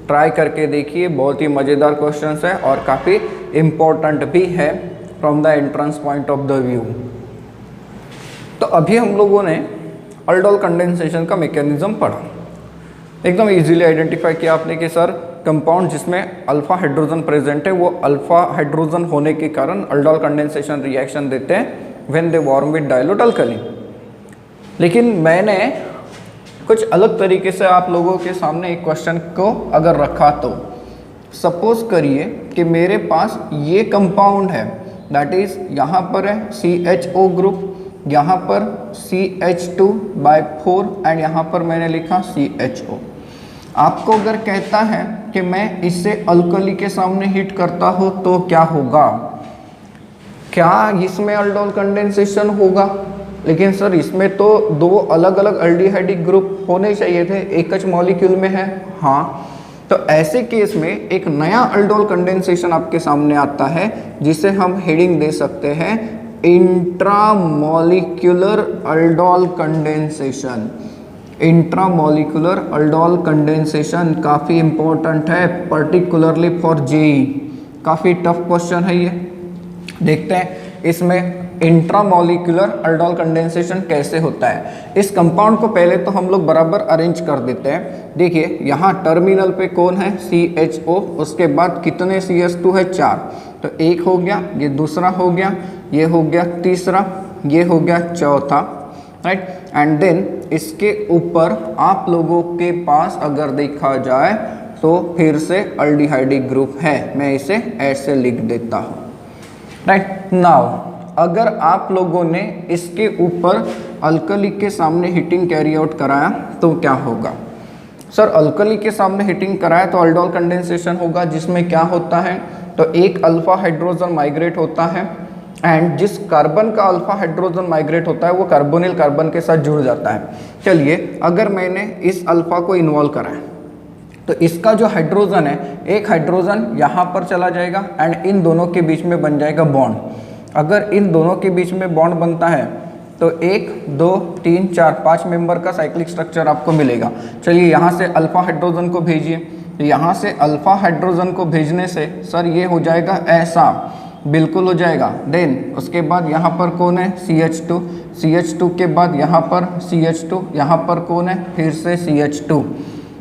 Speaker 1: ट्राई करके देखिए, बहुत ही मज़ेदार क्वेश्चन है और काफ़ी इम्पोर्टेंट भी है from the entrance point of the view. तो अभी हम लोगों ने अल्डोल कंडेंसेशन का मैकेनिज्म पढ़ा, एकदम इजीली आइडेंटिफाई किया आपने कि सर कंपाउंड जिसमें अल्फा हाइड्रोजन प्रेजेंट है वो अल्फा हाइड्रोजन होने के कारण अल्डोल कंडेंसेशन रिएक्शन देते हैं when they warm with dilute alkali. लेकिन मैंने कुछ अलग तरीके से आप लोगों के सामने एक क्वेश्चन को अगर रखा तो सपोज करिए कि मेरे पास ये कंपाउंड है, दैट इज यहाँ पर है CHO ग्रुप, यहाँ पर CH2/4 एंड यहाँ पर मैंने लिखा CHO। आपको अगर कहता है कि मैं इसे अल्कली के सामने हिट करता हूँ तो क्या होगा, क्या इसमें अल्डोल कंडेंसेशन होगा? लेकिन सर इसमें तो दो अलग अलग अल्डिहाइडिक ग्रुप होने चाहिए थे, एक च मॉलिक्यूल में है। हाँ, तो ऐसे केस में एक नया अल्डोल कंडेंसेशन आपके सामने आता है जिसे हम हेडिंग दे सकते हैं intramolecular aldol condensation. Intramolecular aldol condensation काफ़ी इंपॉर्टेंट है, पर्टिकुलरली फॉर जेई। काफ़ी टफ क्वेश्चन है ये। देखते हैं इसमें इंट्रामॉलिक्यूलर अल्डोल कंडेंसेशन कैसे होता है। इस कंपाउंड को पहले तो हम लोग बराबर अरेंज कर देते हैं। देखिए यहाँ टर्मिनल पे कौन है, CHO, उसके बाद कितने CH2 है, 4, तो एक हो गया, ये दूसरा हो गया, ये हो गया तीसरा, ये हो गया चौथा, राइट। एंड देन इसके ऊपर आप लोगों के पास अगर देखा जाए तो फिर से अल्डिहाइडिक ग्रुप है, मैं इसे ऐसे लिख देता हूँ, राइट। नाउ अगर आप लोगों ने इसके ऊपर अल्कली के सामने हीटिंग कैरी आउट कराया तो क्या होगा? सर अल्कली के सामने हीटिंग कराया तो अल्डोल कंडेंसेशन होगा, जिसमें क्या होता है, तो एक अल्फा हाइड्रोजन माइग्रेट होता है एंड जिस कार्बन का अल्फा हाइड्रोजन माइग्रेट होता है वो कार्बोनिल कार्बन के साथ जुड़ जाता है। चलिए अगर मैंने इस अल्फा को इन्वॉल्व कराया तो इसका जो हाइड्रोजन है, एक हाइड्रोजन यहाँ पर चला जाएगा एंड इन दोनों के बीच में बन जाएगा बॉन्ड। अगर इन दोनों के बीच में बॉन्ड बनता है तो 1 2 3 4 5 मेंबर का साइक्लिक स्ट्रक्चर आपको मिलेगा। चलिए यहाँ से अल्फा हाइड्रोजन को भेजिए, तो यहाँ से अल्फा हाइड्रोजन को भेजने से सर ये हो जाएगा ऐसा, बिल्कुल हो जाएगा। देन उसके बाद यहाँ पर कौन है, CH2, CH2 के बाद यहाँ पर CH2, यहाँ पर कौन है, फिर से CH2।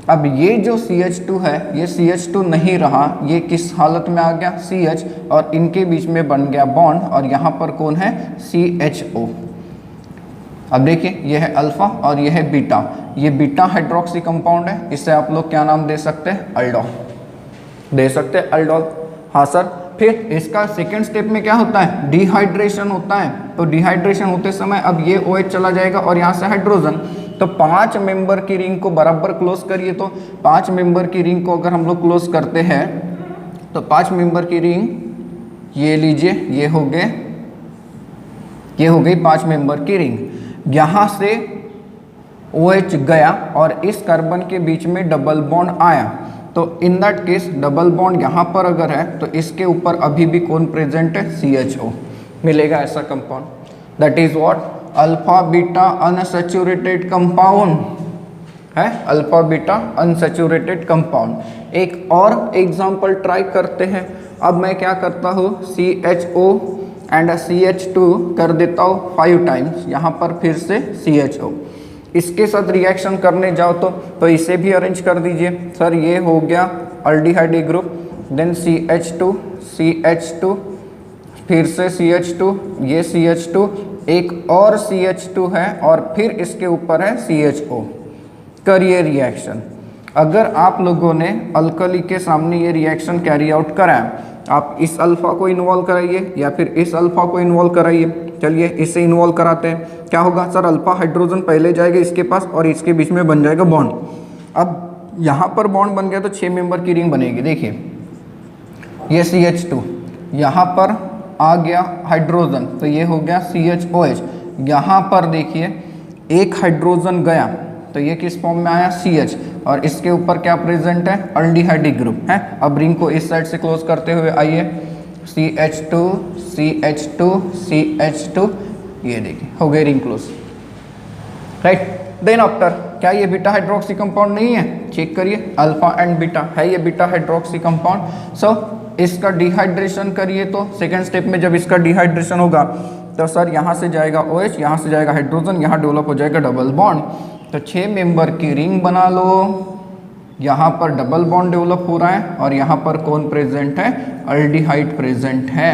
Speaker 1: अब ये जो CH2 है ये CH2 नहीं रहा, ये किस हालत में आ गया, CH, और इनके बीच में बन गया बॉन्ड और यहाँ पर कौन है, CHO। अब देखिए ये है अल्फा और ये है बीटा, ये बीटा हाइड्रोक्सी कंपाउंड है, इसे आप लोग क्या नाम दे सकते हैं, अल्डोल दे सकते हैं, अल्डोल। हाँ सर, फिर इसका सेकेंड स्टेप में क्या होता है, डिहाइड्रेशन होता है। तो डिहाइड्रेशन होते समय अब ये OH चला जाएगा और यहाँ से हाइड्रोजन, तो 5 मेंबर की रिंग को बराबर क्लोज करिए। तो 5 मेंबर की रिंग को अगर हम लोग क्लोज करते हैं तो 5 मेंबर की रिंग ये लीजिए, ये हो गए, ये हो गई 5 मेंबर की रिंग। यहाँ से OH गया और इस कार्बन के बीच में डबल बॉन्ड आया, तो in that case double bond यहाँ पर अगर है तो इसके ऊपर अभी भी कौन प्रेजेंट है, CHO मिलेगा, ऐसा compound. That is what alpha beta unsaturated compound है, अल्फा बीटा अनसैचुरेटेड कंपाउंड। एक और एग्जांपल ट्राई करते हैं। अब मैं क्या करता हूँ, CHO एंड CH2 कर देता हूँ 5 टाइम्स, यहाँ पर फिर से CHO। इसके साथ रिएक्शन करने जाओ तो इसे भी अरेंज कर दीजिए। सर ये हो गया aldehyde group, then CH2 CH2 फिर से CH2, ये CH2, एक और CH2 है और फिर इसके ऊपर है CHO। करिए रिएक्शन। अगर आप लोगों ने अल्कली के सामने ये रिएक्शन कैरी आउट कराया, आप इस अल्फा को इन्वॉल्व कराइए या फिर इस अल्फा को इन्वॉल्व कराइए। चलिए इसे इन्वॉल्व कराते हैं। क्या होगा सर, अल्फा हाइड्रोजन पहले जाएगा इसके पास और इसके बीच में बन जाएगा बॉन्ड। अब यहाँ पर बॉन्ड बन गया तो 6 मेंबर की रिंग बनेगी। देखिए ये CH2, यहाँ पर आ गया हाइड्रोजन तो ये हो गया CHOH। यहाँ पर देखिए एक हाइड्रोजन गया तो ये किस फॉर्म में आया, CH, और इसके ऊपर क्या प्रेजेंट है, अल्डिहाइड ग्रुप है। अब रिंग को इस साइड से क्लोज करते हुए आइए, CH2 CH2 CH2, ये देखिए हो गई ring close, right. Then after क्या ये बीटा हाइड्रोक्सी कंपाउंड नहीं है, चेक करिए, अल्फा एंड बीटा है ये बीटा हाइड्रोक्सी कंपाउंड। सो इसका डिहाइड्रेशन करिए तो सेकेंड स्टेप में जब इसका डिहाइड्रेशन होगा तो सर यहाँ से जाएगा OH, यहाँ से जाएगा हाइड्रोजन, यहाँ डेवलप हो जाएगा डबल बॉन्ड। तो 6 मेंबर की रिंग बना लो, यहाँ पर डबल बॉन्ड डेवलप हो रहा है और यहाँ पर कौन प्रेजेंट है, अल्डिहाइड प्रेजेंट है।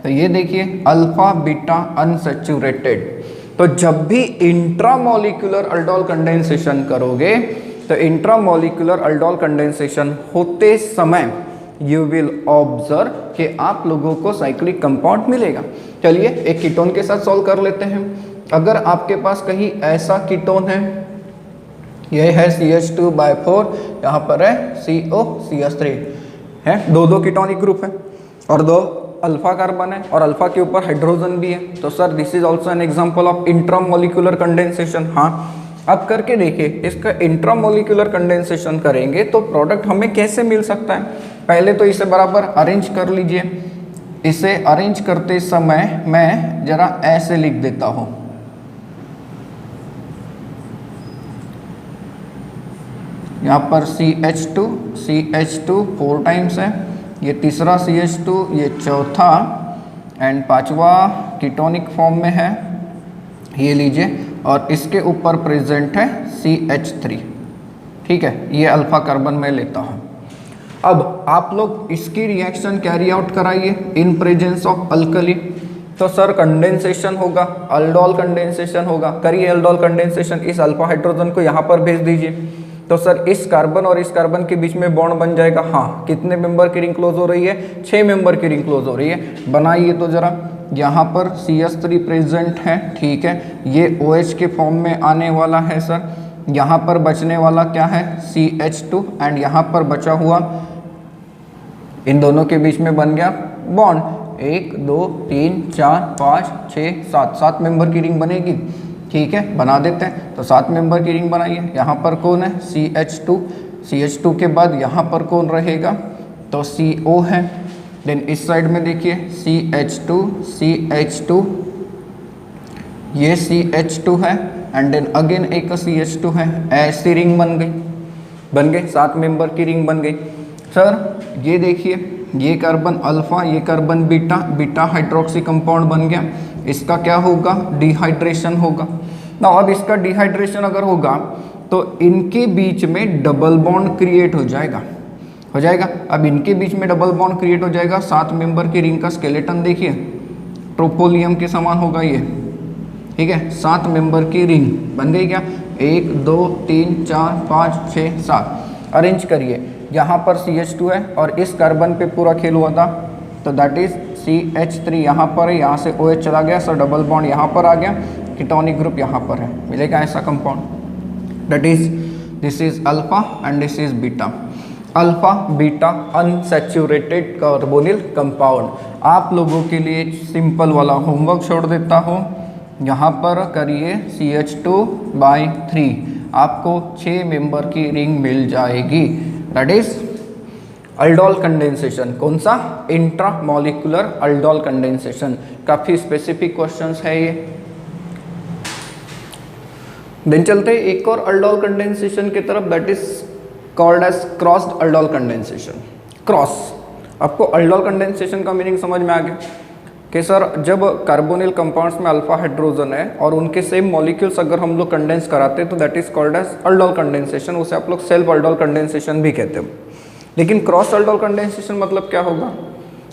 Speaker 1: तो ये देखिए अल्फा बीटा अनसैचुरेटेड। तो जब भी इंट्रामोलिकुलर अल्डोल कंडेंसेशन करोगे तो इंट्रामोलिकुलर अल्डोल कंडेंसेशन होते समय यू विल ऑब्जर्व कि आप लोगों को साइक्लिक कंपाउंड मिलेगा। चलिए एक कीटोन के साथ सॉल्व कर लेते हैं। अगर आपके पास कहीं ऐसा कीटोन है, यह है CH2/4, यहाँ पर है COCH3 है, दो कीटोनिक ग्रुप है और 2 अल्फा कार्बन है और अल्फा के ऊपर हाइड्रोजन भी है। तो sir this is also an example of intramolecular condensation. हाँ अब करके देखिए, इसका इंट्रामोलिकुलर कंडेंसेशन करेंगे तो प्रोडक्ट हमें कैसे मिल सकता है। पहले तो इसे बराबर अरेंज कर लीजिए। इसे अरेंज करते समय मैं जरा ऐसे लिख देता हूं, यहाँ पर CH2 4 टाइम्स है, ये तीसरा CH2, ये चौथा एंड 5वां कीटोनिक फॉर्म में है, ये लीजिए, और इसके ऊपर प्रेजेंट है CH3। ठीक है, ये अल्फा कार्बन में लेता हूँ। अब आप लोग इसकी रिएक्शन कैरी आउट कराइए इन प्रेजेंस ऑफ अल्कली। तो सर कंडेंसेशन होगा, अल्डोल कंडेंसेशन होगा। करिए अल्डोल कंडेंसेशन, इस अल्फा हाइड्रोजन को यहाँ पर भेज दीजिए। तो सर इस कार्बन और इस कार्बन के बीच में बॉन्ड बन जाएगा। हाँ, कितने मेंबर की रिंग क्लोज हो रही है, 6 मेंबर की रिंग क्लोज हो रही है। बनाइए तो जरा, यहाँ पर CH3 प्रेजेंट है, ठीक है, ये OH के फॉर्म में आने वाला है सर। यहाँ पर बचने वाला क्या है, CH2, एंड यहाँ पर बचा हुआ इन दोनों के बीच में बन गया बॉन्ड। 1 2 3 4 5 6 7 मेंबर की रिंग बनेगी। ठीक है, बना देते हैं। तो 7 मेंबर की रिंग बनाइए। यहाँ पर कौन है, CH2 के बाद यहाँ पर कौन रहेगा, तो CO है। देन इस साइड में देखिए CH2, ये CH2 है एंड देन अगेन एक CH2 है। ऐसी रिंग बन गई 7 मेंबर की रिंग बन गई। सर ये देखिए, ये कार्बन अल्फा, ये कार्बन बीटा हाइड्रोक्सी कंपाउंड बन गया। इसका क्या होगा, डिहाइड्रेशन होगा ना। अब इसका डिहाइड्रेशन अगर होगा तो इनके बीच में डबल बॉन्ड क्रिएट हो जाएगा। अब इनके बीच में डबल बॉन्ड क्रिएट हो जाएगा। 7 मेंबर की रिंग का स्केलेटन देखिए, ट्रोपोलियम के समान होगा ये। ठीक है, 7 मेंबर की रिंग बन गई क्या, 1 2 3 4 5 6 7। अरेंज करिए, यहाँ पर CH2 है और इस कार्बन पे पूरा खेल हुआ था, तो दैट इज CH3 यहाँ पर है, यहाँ से OH चला गया, सर डबल बॉन्ड यहाँ पर आ गया, कीटोनिक ग्रुप यहाँ पर है, मिलेगा ऐसा compound. That is this is alpha and this is beta. Alpha beta unsaturated carbonyl compound. आप लोगों के लिए सिंपल वाला होमवर्क छोड़ देता हूँ, यहाँ पर करिए CH2/3, आपको 6 मेंबर की रिंग मिल जाएगी। That is aldol condensation. कौन सा, इंट्रामोलिकुलर अल्डोल कंडेंसेशन। काफ़ी स्पेसिफिक क्वेश्चंस है ये। देन चलते हैं एक और अल्डोल कंडेंसेशन की तरफ, that is called as crossed aldol condensation. Cross, आपको अल्डोल कंडेंसेशन का मीनिंग समझ में आ गया कि सर जब कार्बोनिल कंपाउंड्स में अल्फा हाइड्रोजन है और उनके सेम मॉलिक्यूल्स अगर हम लोग कंडेंस कराते हैं तो that is called as aldol condensation, उसे आप लोग सेल्फ अल्डोल कंडेंसेशन भी कहते हैं। लेकिन क्रॉस अल्डोल कंडेंसेशन मतलब क्या होगा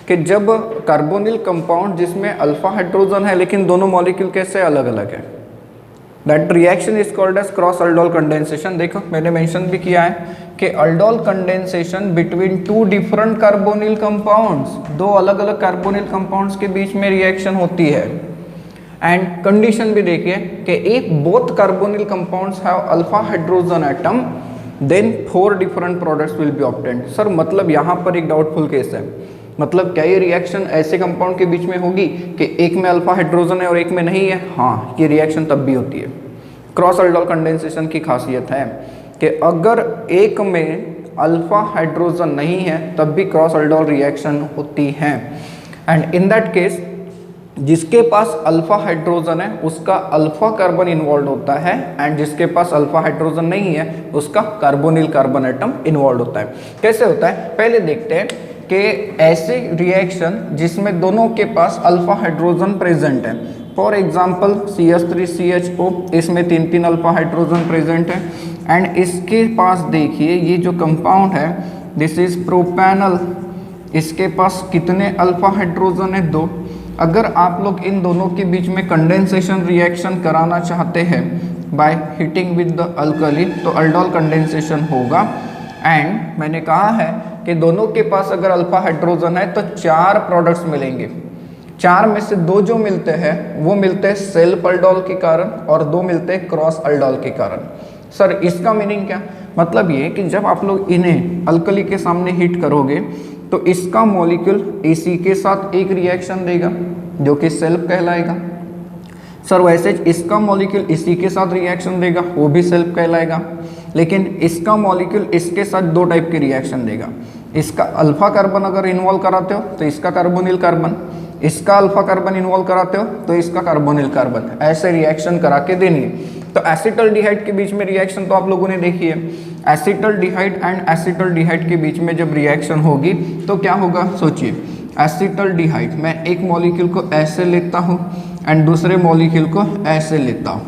Speaker 1: कि जब कार्बोनिल कंपाउंड जिसमें अल्फा हाइड्रोजन है लेकिन दोनों मॉलिक्यूल कैसे अलग अलग है, that reaction is called as cross aldol condensation. देखो मैंने मेंशन भी किया है कि aldol condensation between two different carbonyl compounds, दो अलग अलग कार्बोनिल कंपाउंड्स के बीच में रिएक्शन होती है। एंड कंडीशन भी देखिए कि if both carbonyl compounds have alpha hydrogen atom then 4 different products will be obtained. Sir मतलब यहाँ पर एक डाउटफुल केस है, मतलब क्या ये रिएक्शन ऐसे कंपाउंड के बीच में होगी कि एक में अल्फा हाइड्रोजन है और एक में नहीं है? हाँ, ये रिएक्शन तब भी होती है। क्रॉस अल्डोल कंडेंसेशन की खासियत है कि अगर एक में अल्फा हाइड्रोजन नहीं है तब भी क्रॉस अल्डोल रिएक्शन होती है। एंड इन दैट केस जिसके पास अल्फा हाइड्रोजन है उसका अल्फा कार्बन इन्वॉल्व होता है एंड जिसके पास अल्फा हाइड्रोजन नहीं है उसका कार्बोनिल कार्बन एटम इन्वॉल्व होता है। कैसे होता है पहले देखते हैं कि ऐसे रिएक्शन जिसमें दोनों के पास अल्फा हाइड्रोजन प्रेजेंट है, फॉर एग्जाम्पल CH3CHO, इसमें 3 अल्फा हाइड्रोजन प्रेजेंट है एंड इसके पास देखिए ये जो कंपाउंड है दिस इज प्रोपेनल, इसके पास कितने अल्फा हाइड्रोजन है? 2। अगर आप लोग इन दोनों के बीच में कंडेंसेशन रिएक्शन कराना चाहते हैं by heating with the alkali तो अल्डोल कंडेंसेशन होगा। एंड मैंने कहा है कि दोनों के पास अगर अल्फा हाइड्रोजन है तो 4 प्रोडक्ट्स मिलेंगे, 4 में से 2 जो मिलते हैं वो मिलते हैं सेल्फ अल्डोल के कारण और 2 मिलते हैं क्रॉस अल्डोल के कारण। सर इसका मीनिंग क्या? मतलब ये कि जब आप लोग इन्हें अल्कली के सामने हीट करोगे तो इसका मॉलिक्यूल इसी के साथ एक रिएक्शन देगा जो कि सेल्फ कहलाएगा। सर वैसे इसका मॉलिक्यूल इसी के साथ रिएक्शन देगा, वो भी सेल्फ कहलाएगा। लेकिन इसका मॉलिक्यूल इसके साथ 2 टाइप के रिएक्शन देगा। इसका अल्फा कार्बन अगर इन्वॉल्व कराते हो तो इसका कार्बोनिल कार्बन, इसका अल्फा कार्बन इन्वॉल्व कराते हो तो इसका कार्बोनिल कार्बन, ऐसे रिएक्शन करा के देनी है। तो एसिटल्डिहाइड के बीच में रिएक्शन तो आप लोगों ने देखी है, एसिटल्डिहाइड एंड एसिटल्डिहाइड के बीच में जब रिएक्शन होगी तो क्या होगा सोचिए। एसिटल्डिहाइड मैं एक मॉलिक्यूल को ऐसे लेता हूँ एंड दूसरे मॉलिक्यूल को ऐसे लेता हूँ,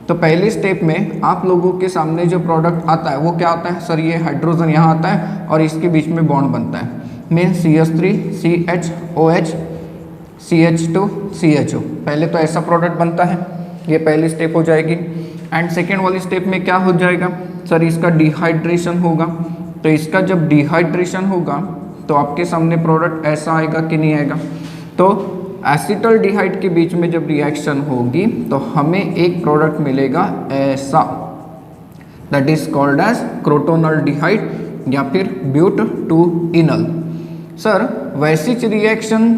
Speaker 1: तो पहले स्टेप में आप लोगों के सामने जो प्रोडक्ट आता है वो क्या आता है? सर ये हाइड्रोजन यहाँ आता है और इसके बीच में बॉन्ड बनता है, mean CH3 CHOH CH2 CHO। पहले तो ऐसा प्रोडक्ट बनता है, ये पहली स्टेप हो जाएगी। एंड सेकेंड वाली स्टेप में क्या हो जाएगा? सर इसका डिहाइड्रेशन होगा, तो इसका जब डिहाइड्रेशन होगा तो आपके सामने प्रोडक्ट ऐसा आएगा कि नहीं आएगा? तो एसिटल्डिहाइड के बीच में जब रिएक्शन होगी तो हमें एक प्रोडक्ट मिलेगा ऐसा, दैट इज कॉल्ड एज क्रोटोनल्डिहाइड या फिर ब्यूट-2-इनल। सर वैसी रिएक्शन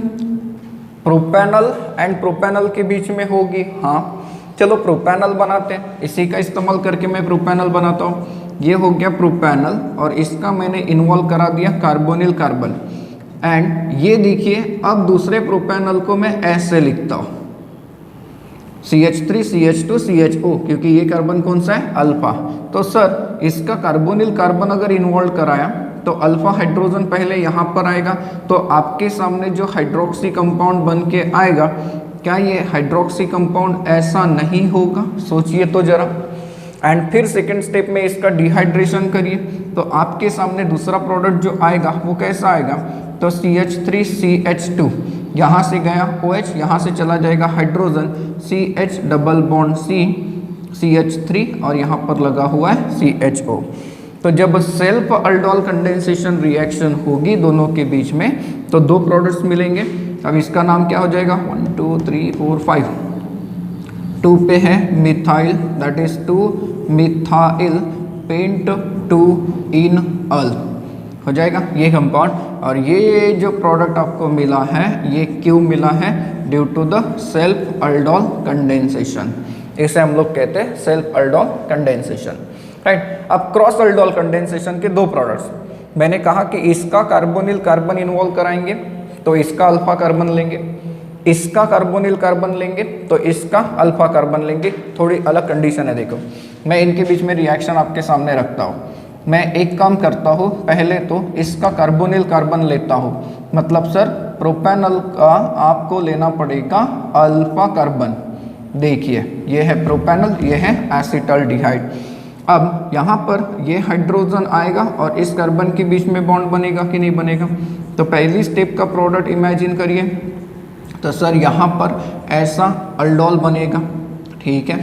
Speaker 1: प्रोपेनल एंड प्रोपेनल के बीच में होगी? हाँ, चलो प्रोपेनल बनाते हैं, इसी का इस्तेमाल करके मैं प्रोपेनल बनाता हूँ। ये हो गया प्रोपेनल और इसका मैंने इन्वॉल्व करा दिया कार्बोनिल कार्बन। एंड ये देखिए अब दूसरे प्रोपेनल को मैं ऐसे लिखता हूँ CH3 CH2 CHO, क्योंकि ये कार्बन कौन सा है? अल्फा। तो सर इसका कार्बोनिल कार्बन अगर इन्वॉल्व कराया तो अल्फा हाइड्रोजन पहले यहाँ पर आएगा, तो आपके सामने जो हाइड्रोक्सी कंपाउंड बन के आएगा, क्या ये हाइड्रोक्सी कंपाउंड ऐसा नहीं होगा? सोचिए तो जरा। एंड फिर सेकेंड स्टेप में इसका डिहाइड्रेशन करिए तो आपके सामने दूसरा प्रोडक्ट जो आएगा वो कैसा आएगा? तो CH3 CH2, यहाँ से गया OH, यहाँ से चला जाएगा hydrogen CH double bond C CH3 और यहाँ पर लगा हुआ है CHO। तो जब सेल्फ अल्डोल कंडेंसेशन रिएक्शन होगी दोनों के बीच में तो 2 प्रोडक्ट्स मिलेंगे। अब इसका नाम क्या हो जाएगा? 1 2 3 4 5, 2 पे है methyl, that is 2 methyl pent two en al हो जाएगा ये कंपाउंड। और ये जो प्रोडक्ट आपको मिला है ये क्यों मिला है? Due to the self aldol condensation, इसे हम लोग कहते हैं सेल्फ अल्डोल कंडेंसेशन, राइट। अब क्रॉस अल्डोल कंडेंसेशन के 2 प्रोडक्ट्स, मैंने कहा कि इसका कार्बोनिल कार्बन इन्वॉल्व कराएंगे तो इसका अल्फा कार्बन लेंगे इसका कार्बोनिल कार्बन लेंगे तो इसका अल्फा कार्बन लेंगे, थोड़ी अलग कंडीशन है। देखो मैं इनके बीच में रिएक्शन आपके सामने रखता हूँ। मैं एक काम करता हूँ, पहले तो इसका कार्बोनिल कार्बन लेता हूँ, मतलब सर प्रोपेनॉल का आपको लेना पड़ेगा अल्फा कार्बन। देखिए ये है प्रोपेनॉल, ये है एसिटाल्डिहाइड। अब यहाँ पर ये हाइड्रोजन आएगा और इस कार्बन के बीच में बॉन्ड बनेगा कि नहीं बनेगा। तो पहली स्टेप का प्रोडक्ट इमेजिन करिए, तो सर यहाँ पर ऐसा अल्डोल बनेगा, ठीक है,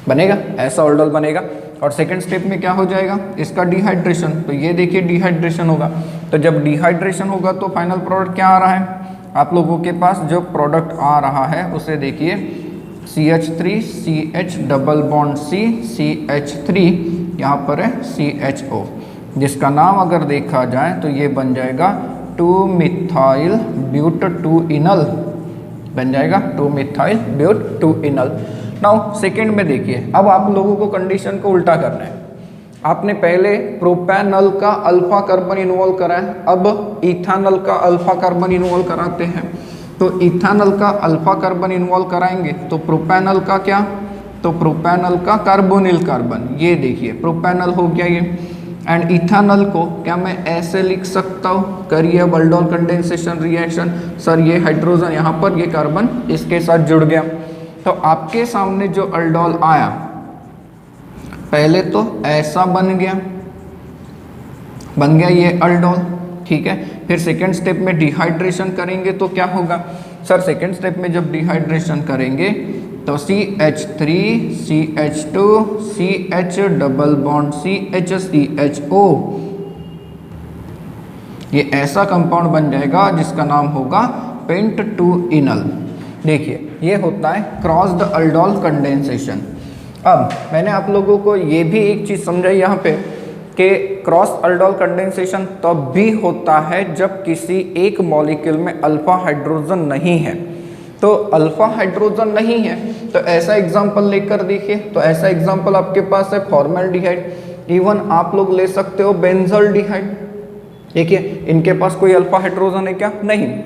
Speaker 1: बनेगा ऐसा अल्डोल बनेगा। और सेकंड स्टेप में क्या हो जाएगा, इसका डिहाइड्रेशन। तो ये देखिए डिहाइड्रेशन होगा। तो जब डिहाइड्रेशन होगा तो फाइनल प्रोडक्ट क्या आ रहा है, आप लोगों के पास जो प्रोडक्ट आ रहा है उसे देखिए, CH3 CH double bond C CH3, यहाँ पर है CHO, जिसका नाम अगर देखा जाए तो ये बन जाएगा 2-मिथाइल ब्यूट 2-इनल, बन जाएगा 2-मिथाइल ब्यूट 2-इनल। नाउ सेकेंड में देखिए, अब आप लोगों को कंडीशन को उल्टा करना है। आपने पहले प्रोपेनॉल का अल्फा कार्बन इन्वॉल्व करा है, अब इथानॉल का अल्फा कार्बन इन्वॉल्व कराते हैं। तो इथानॉल का अल्फा कार्बन इन्वॉल्व कराएंगे तो प्रोपेनॉल का क्या, तो प्रोपेनॉल का कार्बोनिल कार्बन, ये देखिए प्रोपेनॉल हो गया ये। एंड इथानॉल को क्या मैं ऐसे लिख सकता हूँ, करिए अब अल्डोल कंडेंसेशन रिएक्शन। सर ये हाइड्रोजन यहाँ पर, ये कार्बन इसके साथ जुड़ गया। तो आपके सामने जो अल्डोल आया, पहले तो ऐसा बन गया ये अल्डोल, ठीक है। फिर सेकेंड स्टेप में डिहाइड्रेशन करेंगे तो क्या होगा, सर सेकेंड स्टेप में जब डिहाइड्रेशन करेंगे तो CH3 CH2 CH double bond CH CHO, ये ऐसा कंपाउंड बन जाएगा जिसका नाम होगा पेंट 2-इनल। देखिए ये होता है क्रॉस्ड अल्डोल कंडेंसेशन। अब मैंने आप लोगों को ये भी एक चीज़ समझाई यहाँ पे कि क्रॉस अल्डोल कंडेंसेशन तब भी होता है जब किसी एक मॉलिक्यूल में अल्फा हाइड्रोजन नहीं है। तो अल्फा हाइड्रोजन नहीं है तो ऐसा एग्जांपल लेकर देखिए, तो ऐसा एग्जांपल आपके पास है फॉर्मेल्डिहाइड, इवन आप लोग ले सकते हो बेंजल्डिहाइड। देखिए इनके पास कोई अल्फा हाइड्रोजन है क्या, नहीं।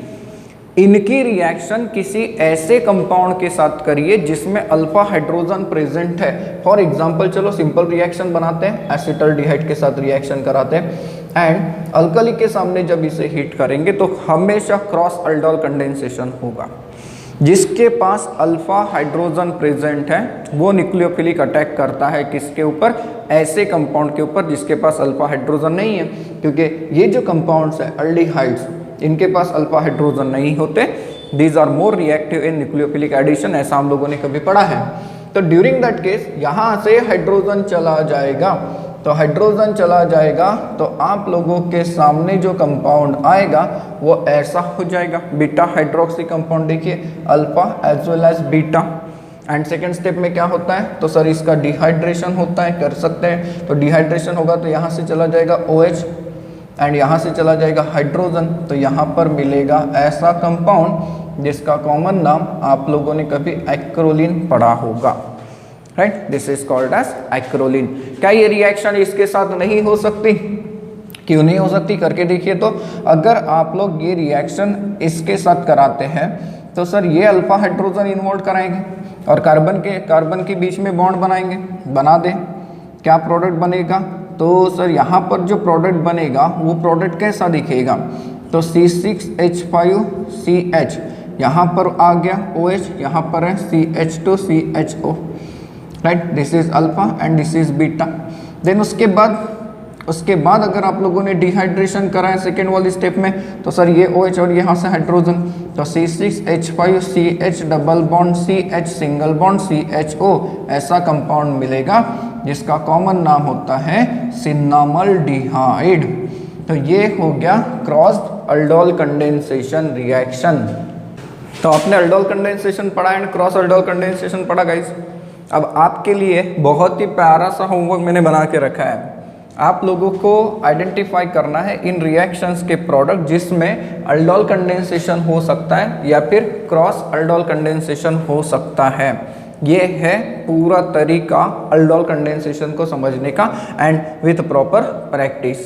Speaker 1: इनकी रिएक्शन किसी ऐसे कंपाउंड के साथ करिए जिसमें अल्फा हाइड्रोजन प्रेजेंट है। फॉर एग्जांपल चलो सिंपल रिएक्शन बनाते हैं, एसिटाल्डिहाइड के साथ रिएक्शन कराते हैं एंड अल्कली के सामने जब इसे हीट करेंगे तो हमेशा क्रॉस अल्डोल कंडेंसेशन होगा। जिसके पास अल्फा हाइड्रोजन प्रेजेंट है वो न्यूक्लियोफिलिक अटैक करता है किसके ऊपर, ऐसे कंपाउंड के ऊपर जिसके पास अल्फा हाइड्रोजन नहीं है। क्योंकि ये जो कंपाउंड्स है अल्डिहाइड्स, इनके पास अल्फा हाइड्रोजन नहीं होते, these are more reactive in nucleophilic addition, ऐसा हम लोगों ने कभी पढ़ा है। तो ड्यूरिंग दैट केस यहाँ से हाइड्रोजन चला जाएगा, तो हाइड्रोजन चला जाएगा तो आप लोगों के सामने जो कंपाउंड आएगा वो ऐसा हो जाएगा, बीटा हाइड्रोक्सी कंपाउंड। देखिए alpha as well as beta. And second step में क्या होता है, तो सर इसका डिहाइड्रेशन होता है, कर सकते हैं। तो डिहाइड्रेशन होगा तो यहाँ से चला जाएगा OH एंड यहाँ से चला जाएगा हाइड्रोजन, तो यहाँ पर मिलेगा ऐसा कंपाउंड जिसका कॉमन नाम आप लोगों ने कभी एक्रोलीन पढ़ा होगा, right. This is called as acrolein. क्या ये रिएक्शन इसके साथ नहीं हो सकती, क्यों नहीं हो सकती, करके देखिए। तो अगर आप लोग ये रिएक्शन इसके साथ कराते हैं तो सर ये अल्फा हाइड्रोजन इन्वॉल्व कराएंगे और कार्बन के बीच में बॉन्ड बनाएंगे, बना दें, क्या प्रोडक्ट बनेगा, तो सर यहाँ पर जो प्रोडक्ट बनेगा वो प्रोडक्ट कैसा दिखेगा, तो C6H5CH, यहाँ पर आ गया OH, यहाँ पर है CH2CHO, right. This is alpha and this is beta. Then उसके बाद अगर आप लोगों ने डिहाइड्रेशन करा है सेकेंड वाली स्टेप में, तो सर ये OH और यहाँ से हाइड्रोजन, तो C6H5CH double bond CH single bond CHO, ऐसा कंपाउंड मिलेगा जिसका कॉमन नाम होता है सिन्नामल्डिहाइड। तो ये हो गया क्रॉस्ड अल्डोल कंडेंसेशन रिएक्शन। तो आपने अल्डोल कंडेंसेशन पढ़ा एंड क्रॉस अल्डोल कंडेंसेशन पढ़ा गाइस। अब आपके लिए बहुत ही प्यारा सा होमवर्क मैंने बना के रखा है। आप लोगों को आइडेंटिफाई करना है इन रिएक्शंस के प्रोडक्ट जिसमें अल्डोल कंडेंसेशन हो सकता है या फिर क्रॉस अल्डोल कंडेंसेशन हो सकता है। ये है पूरा तरीका अल्डोल कंडेंसेशन को समझने का एंड विथ प्रॉपर प्रैक्टिस।